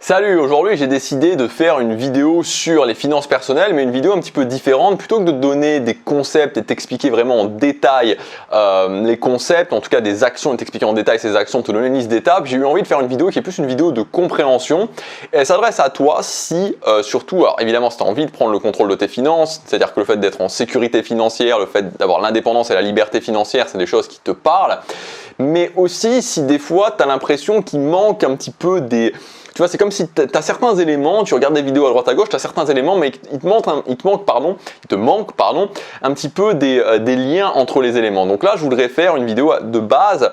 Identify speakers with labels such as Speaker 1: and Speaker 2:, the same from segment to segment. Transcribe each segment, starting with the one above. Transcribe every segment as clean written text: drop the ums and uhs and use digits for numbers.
Speaker 1: Salut, aujourd'hui j'ai décidé de faire une vidéo sur les finances personnelles, mais une vidéo un petit peu différente. Plutôt que de te donner des concepts et t'expliquer vraiment en détail les concepts, en tout cas des actions et t'expliquer en détail ces actions, te donner une liste d'étapes, j'ai eu envie de faire une vidéo qui est plus une vidéo de compréhension. Et elle s'adresse à toi si, surtout, alors évidemment si tu as envie de prendre le contrôle de tes finances, c'est-à-dire que le fait d'être en sécurité financière, le fait d'avoir l'indépendance et la liberté financière, c'est des choses qui te parlent. Mais aussi si des fois tu as l'impression qu'il manque un petit peu des... Tu vois, c'est comme si tu as certains éléments, tu regardes des vidéos à droite à gauche, tu as certains éléments, mais il te manque un petit peu des liens entre les éléments. Donc là, je voudrais faire une vidéo de base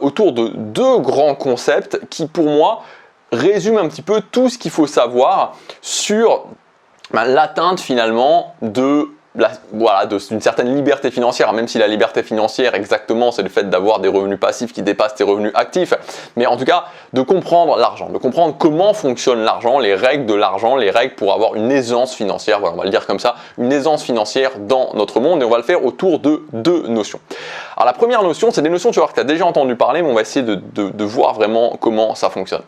Speaker 1: autour de deux grands concepts qui, pour moi, résument un petit peu tout ce qu'il faut savoir sur l'atteinte finalement d'une certaine liberté financière, même si la liberté financière exactement c'est le fait d'avoir des revenus passifs qui dépassent tes revenus actifs, mais en tout cas de comprendre l'argent, de comprendre comment fonctionne l'argent, les règles de l'argent, les règles pour avoir une aisance financière, voilà, on va le dire comme ça, une aisance financière dans notre monde, et on va le faire autour de deux notions. Alors la première notion, c'est des notions tu vas voir que tu as déjà entendu parler, mais on va essayer de voir vraiment comment ça fonctionne.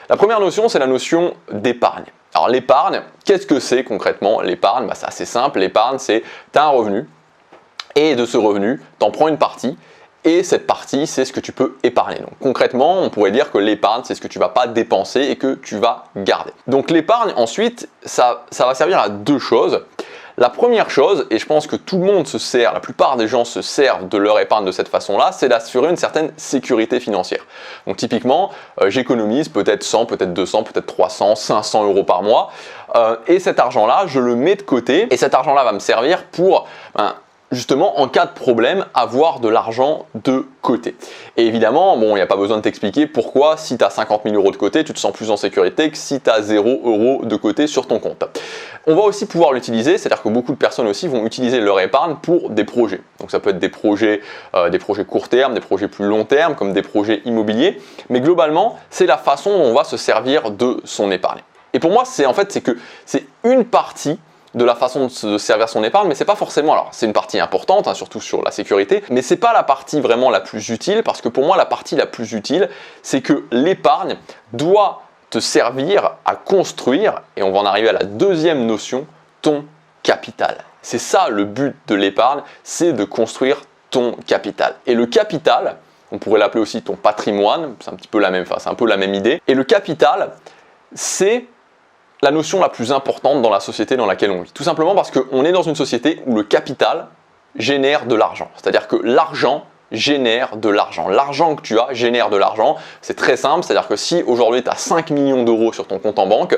Speaker 1: La première notion, c'est la notion d'épargne. Alors l'épargne, qu'est-ce que c'est concrètement? L'épargne, c'est assez simple. L'épargne, c'est tu as un revenu et de ce revenu, tu en prends une partie et cette partie, c'est ce que tu peux épargner. Donc concrètement, on pourrait dire que l'épargne, c'est ce que tu ne vas pas dépenser et que tu vas garder. Donc l'épargne, ensuite, ça va servir à deux choses. La première chose, et je pense que tout le monde se sert, la plupart des gens se servent de leur épargne de cette façon-là, c'est d'assurer une certaine sécurité financière. Donc typiquement, j'économise peut-être 100, peut-être 200, peut-être 300, 500 euros par mois, et cet argent-là, je le mets de côté, et cet argent-là va me servir pour... justement, en cas de problème, avoir de l'argent de côté. Et évidemment, bon, il n'y a pas besoin de t'expliquer pourquoi, si tu as 50 000 euros de côté, tu te sens plus en sécurité que si tu as 0 euros de côté sur ton compte. On va aussi pouvoir l'utiliser, c'est-à-dire que beaucoup de personnes aussi vont utiliser leur épargne pour des projets. Donc ça peut être des projets court terme, des projets plus long terme, comme des projets immobiliers. Mais globalement, c'est la façon dont on va se servir de son épargne. Et pour moi, c'est une partie de la façon de se servir son épargne, mais c'est pas forcément, alors c'est une partie importante, surtout sur la sécurité, mais c'est pas la partie vraiment la plus utile, parce que pour moi la partie la plus utile, c'est que l'épargne doit te servir à construire, et on va en arriver à la deuxième notion, ton capital. C'est ça le but de l'épargne, c'est de construire ton capital. Et le capital, on pourrait l'appeler aussi ton patrimoine, c'est un petit peu la même, c'est un peu la même idée, et le capital, c'est la notion la plus importante dans la société dans laquelle on vit. Tout simplement parce qu'on est dans une société où le capital génère de l'argent. C'est-à-dire que l'argent génère de l'argent. L'argent que tu as génère de l'argent. C'est très simple, c'est-à-dire que si aujourd'hui tu as 5 millions d'euros sur ton compte en banque, tu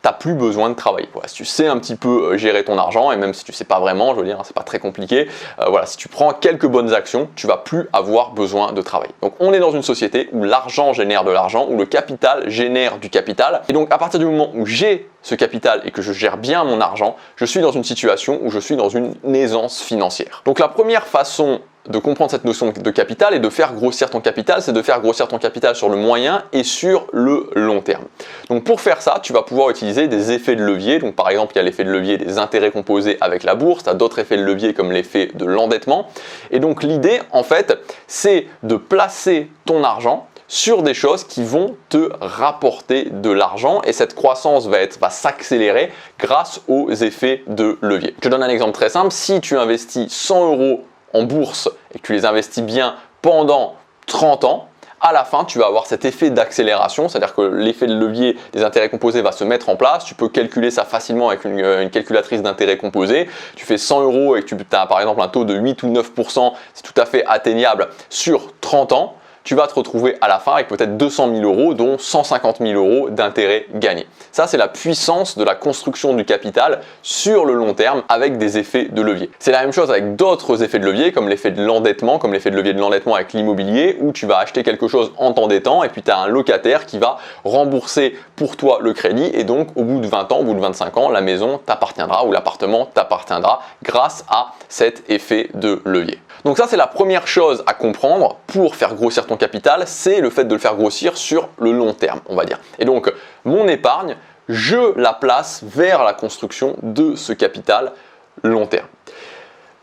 Speaker 1: n'as plus besoin de travailler. Voilà, si tu sais un petit peu gérer ton argent, et même si tu ne sais pas vraiment, je veux dire, c'est pas très compliqué, voilà, si tu prends quelques bonnes actions, tu vas plus avoir besoin de travailler. Donc on est dans une société où l'argent génère de l'argent, où le capital génère du capital. Et donc à partir du moment où j'ai ce capital et que je gère bien mon argent, je suis dans une situation où je suis dans une aisance financière. Donc la première façon de comprendre cette notion de capital et de faire grossir ton capital, c'est de faire grossir ton capital sur le moyen et sur le long terme. Donc pour faire ça, tu vas pouvoir utiliser des effets de levier. Donc par exemple, il y a l'effet de levier des intérêts composés avec la bourse, tu as d'autres effets de levier comme l'effet de l'endettement. Et donc l'idée, en fait, c'est de placer ton argent sur des choses qui vont te rapporter de l'argent, et cette croissance va s'accélérer grâce aux effets de levier. Je te donne un exemple très simple. Si tu investis 100 euros en bourse et que tu les investis bien pendant 30 ans, à la fin, tu vas avoir cet effet d'accélération, c'est-à-dire que l'effet de levier des intérêts composés va se mettre en place. Tu peux calculer ça facilement avec une calculatrice d'intérêts composés. Tu fais 100 euros et que tu as par exemple un taux de 8 ou 9%, c'est tout à fait atteignable sur 30 ans. Tu vas te retrouver à la fin avec peut-être 200 000 euros, dont 150 000 euros d'intérêts gagnés. Ça, c'est la puissance de la construction du capital sur le long terme avec des effets de levier. C'est la même chose avec d'autres effets de levier, comme l'effet de l'endettement, comme l'effet de levier de l'endettement avec l'immobilier, où tu vas acheter quelque chose en t'endettant et puis tu as un locataire qui va rembourser pour toi le crédit, et donc au bout de 20 ans, au bout de 25 ans, la maison t'appartiendra ou l'appartement t'appartiendra grâce à cet effet de levier. Donc ça, c'est la première chose à comprendre pour faire grossir ton capital, c'est le fait de le faire grossir sur le long terme, on va dire. Et donc, mon épargne, je la place vers la construction de ce capital long terme.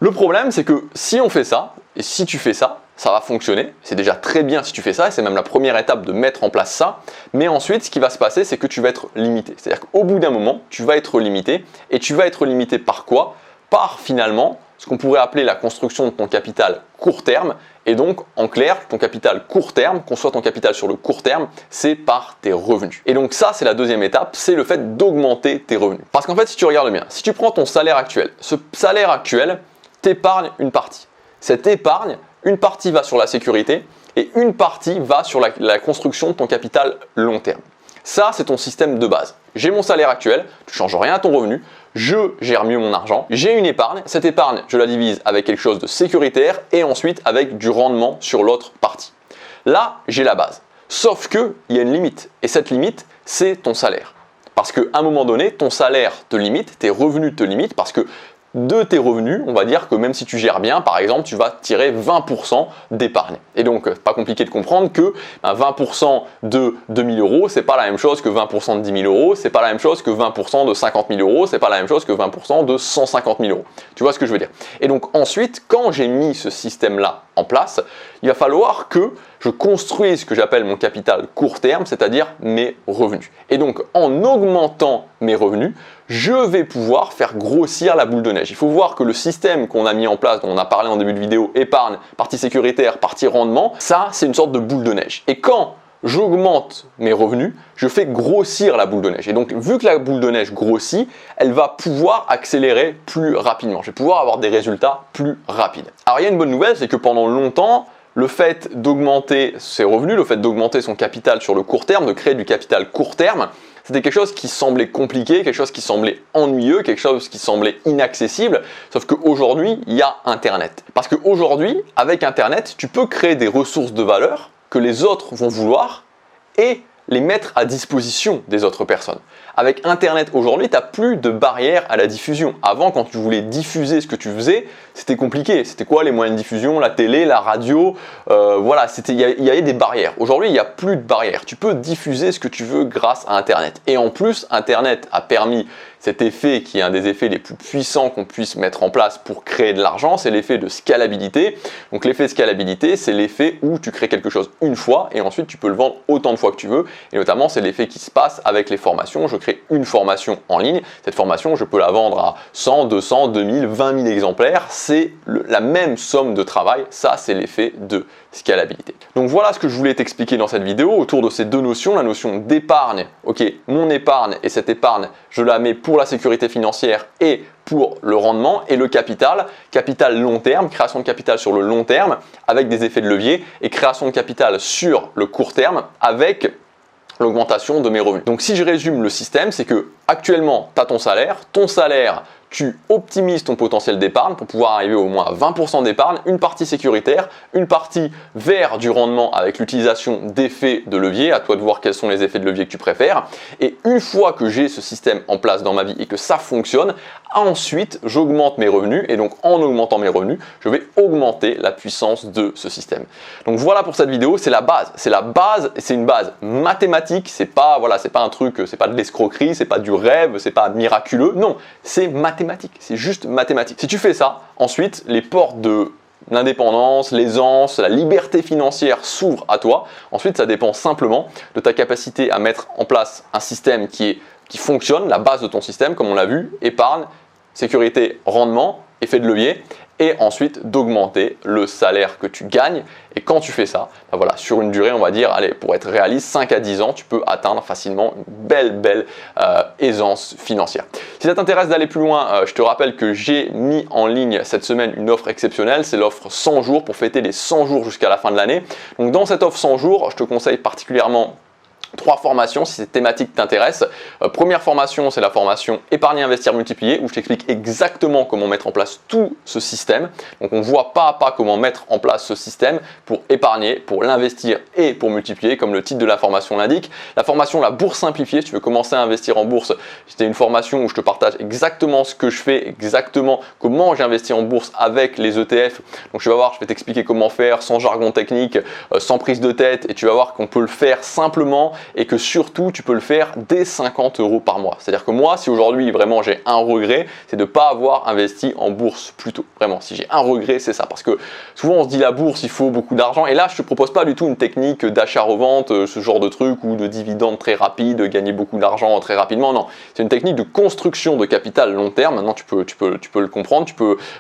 Speaker 1: Le problème, c'est que si on fait ça, et si tu fais ça, ça va fonctionner. C'est déjà très bien si tu fais ça, et c'est même la première étape de mettre en place ça. Mais ensuite, ce qui va se passer, c'est que tu vas être limité. C'est-à-dire qu'au bout d'un moment, tu vas être limité. Et tu vas être limité par quoi? Par finalement ce qu'on pourrait appeler la construction de ton capital court terme. Et donc, en clair, ton capital court terme, construire ton capital sur le court terme, c'est par tes revenus. Et donc ça, c'est la deuxième étape, c'est le fait d'augmenter tes revenus. Parce qu'en fait, si tu regardes bien, si tu prends ton salaire actuel, ce salaire actuel t'épargne une partie. Cette épargne, une partie va sur la sécurité et une partie va sur la construction de ton capital long terme. Ça, c'est ton système de base. J'ai mon salaire actuel, tu ne changes rien à ton revenu, je gère mieux mon argent, j'ai une épargne, cette épargne, je la divise avec quelque chose de sécuritaire et ensuite avec du rendement sur l'autre partie. Là, j'ai la base. Sauf qu'il y a une limite et cette limite, c'est ton salaire. Parce qu'à un moment donné, ton salaire te limite, tes revenus te limitent parce que de tes revenus, on va dire que même si tu gères bien, par exemple, tu vas tirer 20% d'épargne. Et donc, pas compliqué de comprendre que 20% de 2000 euros, c'est pas la même chose que 20% de 10 000 euros, c'est pas la même chose que 20% de 50 000 euros, c'est pas la même chose que 20% de 150 000 euros. Tu vois ce que je veux dire? Et donc ensuite, quand j'ai mis ce système-là en place, il va falloir que je construise ce que j'appelle mon capital court terme, c'est-à-dire mes revenus. Et donc, en augmentant mes revenus, je vais pouvoir faire grossir la boule de neige. Il faut voir que le système qu'on a mis en place, dont on a parlé en début de vidéo, épargne, partie sécuritaire, partie rendement, ça, c'est une sorte de boule de neige. Et quand j'augmente mes revenus, je fais grossir la boule de neige. Et donc, vu que la boule de neige grossit, elle va pouvoir accélérer plus rapidement. Je vais pouvoir avoir des résultats plus rapides. Alors, il y a une bonne nouvelle, c'est que pendant longtemps, le fait d'augmenter ses revenus, le fait d'augmenter son capital sur le court terme, de créer du capital court terme, c'était quelque chose qui semblait compliqué, quelque chose qui semblait ennuyeux, quelque chose qui semblait inaccessible. Sauf qu'aujourd'hui, il y a Internet. Parce qu'aujourd'hui, avec Internet, tu peux créer des ressources de valeur que les autres vont vouloir et les mettre à disposition des autres personnes. Avec Internet aujourd'hui, tu n'as plus de barrière à la diffusion. Avant, quand tu voulais diffuser ce que tu faisais, c'était compliqué. C'était quoi les moyens de diffusion? La télé, la radio, voilà, il y avait des barrières. Aujourd'hui, il n'y a plus de barrières. Tu peux diffuser ce que tu veux grâce à Internet. Et en plus, Internet a permis cet effet qui est un des effets les plus puissants qu'on puisse mettre en place pour créer de l'argent, c'est l'effet de scalabilité. Donc l'effet de scalabilité, c'est l'effet où tu crées quelque chose une fois et ensuite tu peux le vendre autant de fois que tu veux. Et notamment, c'est l'effet qui se passe avec les formations. Je crée une formation en ligne. Cette formation, je peux la vendre à 100, 200, 2000, 20 000 exemplaires. C'est la même somme de travail. Ça, c'est l'effet de scalabilité. Donc voilà ce que je voulais t'expliquer dans cette vidéo autour de ces deux notions, la notion d'épargne. Ok, mon épargne et cette épargne, je la mets pour la sécurité financière et pour le rendement, et le capital long terme, création de capital sur le long terme avec des effets de levier et création de capital sur le court terme avec l'augmentation de mes revenus. Donc si je résume le système, c'est que actuellement tu as ton salaire, tu optimises ton potentiel d'épargne pour pouvoir arriver au moins à 20% d'épargne, une partie sécuritaire, une partie vers du rendement avec l'utilisation d'effets de levier, à toi de voir quels sont les effets de levier que tu préfères. Et une fois que j'ai ce système en place dans ma vie et que ça fonctionne, ensuite j'augmente mes revenus et donc en augmentant mes revenus, je vais augmenter la puissance de ce système. Donc voilà pour cette vidéo, c'est la base, c'est une base mathématique, c'est pas un truc, c'est pas de l'escroquerie, c'est pas du rêve, c'est pas miraculeux, non, c'est mathématique. C'est juste mathématique. Si tu fais ça, ensuite, les portes de l'indépendance, l'aisance, la liberté financière s'ouvrent à toi. Ensuite, ça dépend simplement de ta capacité à mettre en place un système qui fonctionne, la base de ton système, comme on l'a vu, épargne, sécurité, rendement, effet de levier, et ensuite d'augmenter le salaire que tu gagnes. Et quand tu fais ça, ben voilà, sur une durée, on va dire, allez, pour être réaliste, 5 à 10 ans, tu peux atteindre facilement une belle aisance financière. Si ça t'intéresse d'aller plus loin, je te rappelle que j'ai mis en ligne cette semaine une offre exceptionnelle, c'est l'offre 100 jours pour fêter les 100 jours jusqu'à la fin de l'année. Donc dans cette offre 100 jours, je te conseille particulièrement 3 formations si cette thématique t'intéresse. Première formation, c'est la formation Épargner, Investir, Multiplier où je t'explique exactement comment mettre en place tout ce système. Donc on voit pas à pas comment mettre en place ce système pour épargner, pour l'investir et pour multiplier comme le titre de la formation l'indique. La formation La Bourse Simplifiée, si tu veux commencer à investir en bourse, c'était une formation où je te partage exactement ce que je fais, exactement comment j'investis en bourse avec les ETF. Donc je vais t'expliquer comment faire sans jargon technique, sans prise de tête et tu vas voir qu'on peut le faire simplement et que surtout tu peux le faire dès 50 € par mois. C'est-à-dire que moi, si aujourd'hui vraiment j'ai un regret, c'est de ne pas avoir investi en bourse plus tôt. Vraiment, si j'ai un regret, c'est ça. Parce que souvent on se dit la bourse, il faut beaucoup d'argent. Et là, je ne te propose pas du tout une technique d'achat-revente, ce genre de truc, ou de dividendes très rapides, gagner beaucoup d'argent très rapidement. Non, c'est une technique de construction de capital long terme. Maintenant, tu peux le comprendre.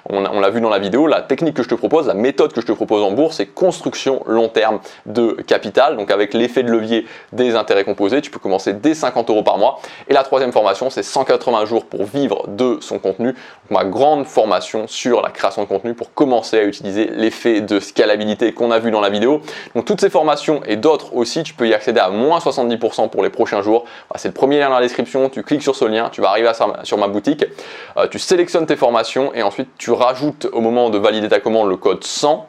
Speaker 1: On l'a vu dans la vidéo, la technique que je te propose, la méthode que je te propose en bourse, c'est construction long terme de capital. Donc avec l'effet de levier des intérêts composés, tu peux commencer dès 50 € par mois. Et la troisième formation, c'est 180 jours pour vivre de son contenu. Donc, ma grande formation sur la création de contenu pour commencer à utiliser l'effet de scalabilité qu'on a vu dans la vidéo. Donc toutes ces formations et d'autres aussi, tu peux y accéder à moins 70% pour les prochains jours. C'est le premier lien dans la description, tu cliques sur ce lien, tu vas arriver sur ma boutique, tu sélectionnes tes formations et ensuite tu rajoutes au moment de valider ta commande le code 100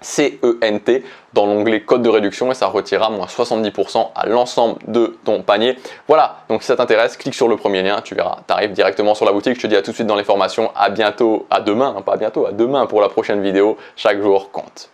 Speaker 1: CENT dans l'onglet code de réduction et ça retirera moins 70% à l'ensemble de ton panier. Voilà, donc si ça t'intéresse, clique sur le premier lien, tu verras, tu arrives directement sur la boutique. Je te dis à tout de suite dans les formations, à bientôt, à demain, pas à bientôt, à demain pour la prochaine vidéo. Chaque jour compte.